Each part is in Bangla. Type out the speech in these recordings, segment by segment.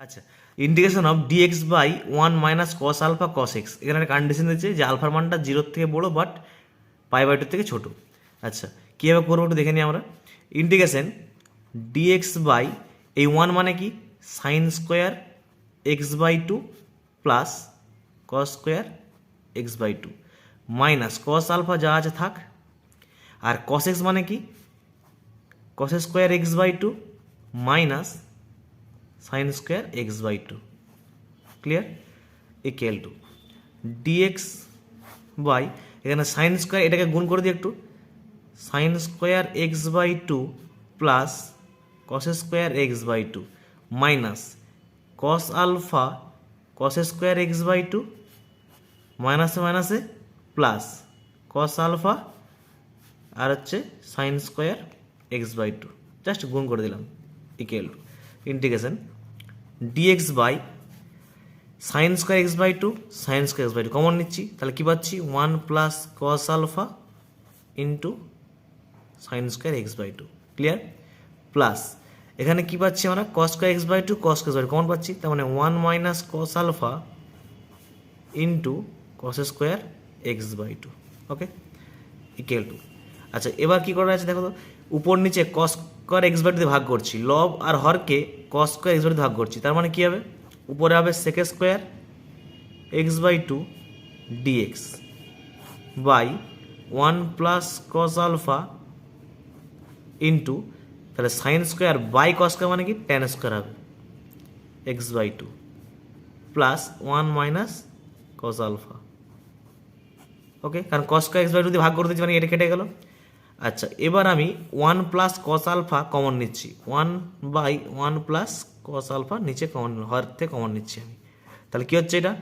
আচ্ছা, integration of d x by 1 - cos alpha cos x. এখানে একটা কন্ডিশন দিচ্ছে যে আলফার মানটা 0 থেকে বড় বাট π/2 থেকে ছোট। আচ্ছা, কীভাবে করবো একটু দেখে নিই আমরা। ইন্টিগ্রেশন ডিএক্স বাই এই 1 মানে কি sine square x/2 plus cos square x/2 minus cos alpha যা আছে থাক, আর কস এক্স মানে কি cos square x/2 minus sine square x/2 clear equal to d x by এখানে সাইন স্কোয়ার এটাকে গুণ করে দিই একটু, sine square x/2 plus cos square x/2 minus cos alpha cos square x/2 মাইনাসে মাইনাসে প্লাস কস আলফা আর হচ্ছে সাইন স্কোয়ার x/2 জাস্ট গুণ করে দিলাম equal to integration d x by sine square x/2 sine square x/2 common নিচ্ছি, তাহলে কী পাচ্ছি 1 plus cos alpha into sine square x/2 clear, plus এখানে কী পাচ্ছি আমরা cos square x/2 cos square common পাচ্ছি, তার মানে 1 minus cos alpha into cos square x/2 okay equal to. আচ্ছা, এবার কী করা আছে দেখো তো, উপর নিচে কস স্কোয়ার x/2 দিয়ে ভাগ করছি, লব আর হরকে কস স্কোয়ার x/2 দিয়ে ভাগ করছি, তার মানে কী হবে উপরে হবে sec square x/2 dx by 1 plus cos alpha into তাহলে sine square by cos square মানে কি ট্যান স্কোয়ার হবে x/2 plus 1 minus cos alpha okay, কারণ কস স্কোয়ার x/2 দিয়ে ভাগ করে দিচ্ছি মানে এটা কেটে গেল। আচ্ছা, এবার আমি 1 প্লাস কস আলফা কমন নিচ্ছি, 1/1 প্লাস কস আলফা নিচে কমন হর থেকে কমন নিচ্ছি আমি, তাহলে কী হচ্ছে এটা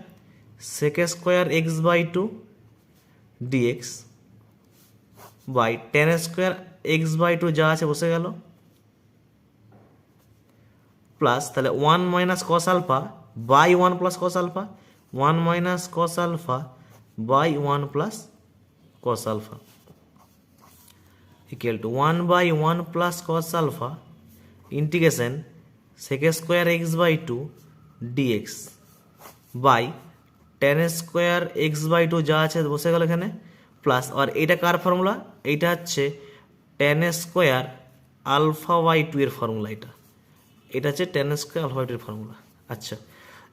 sec square x/2 dx by tan square x/2 যা আছে বসে গেল প্লাস তাহলে 1 minus cos alpha by 1 plus cos alpha 1 minus cos alpha by 1 plus cos alpha equal to 1/1 plus cos alpha integration sec square x/2 dx by tan square x/2 যা আছে বসে গেল এখানে প্লাস, আর এটা কার ফর্মুলা, এইটা হচ্ছে ট্যান স্কোয়ার α/2 এর ফর্মুলা, এটা হচ্ছে ট্যান স্কোয়ার α/2 এর ফর্মুলা। আচ্ছা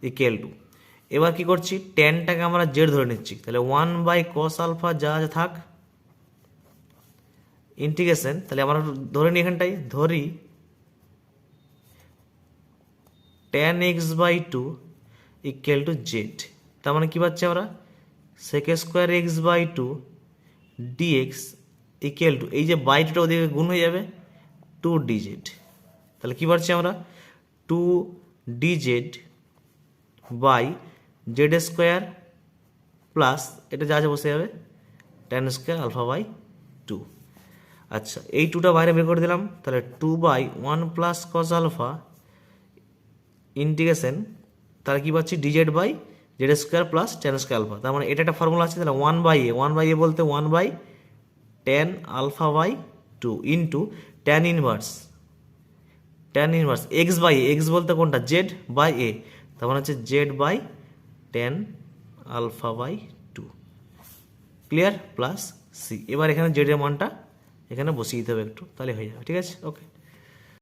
ইকুয়াল টু এবার কি করছি ট্যানটাকে আমরা জেড ধরে নিচ্ছি, তাহলে 1/cos আলফা যা আছে থাক ইন্টিগ্রেশন, তাহলে আমরা ধরে নিই এখানটাই ধরি tan x/2 equal to Z, তার মানে কী পাচ্ছি আমরা sec square x/2 d x equal to এই যে বাইটা ওদিকে গুণ হয়ে যাবে 2dz, তাহলে কী পাচ্ছি আমরা 2dz by z square plus এটা যা আছে বসে যাবে ট্যান স্কোয়ার α/2। আচ্ছা, এই 2টা বাইরে বের করে দিলাম, তাহলে 2/1 প্লাস কস আলফা ইন্টিগ্রেশন, তাহলে কী পাচ্ছি d z by z square plus tan square alpha, তার মানে এটা একটা ফর্মুলা আছে, তাহলে 1/a বলতে 1/tan α/2 into tan inverse x বলতে কোনটা জেড বাই এ, তার মানে হচ্ছে z by tan α/2 clear plus C. এবার এখানে জেড এর মানটা এখানে বসিয়ে দিতে হবে একটু, তাহলে হয়ে যাবে, ঠিক আছে ওকে।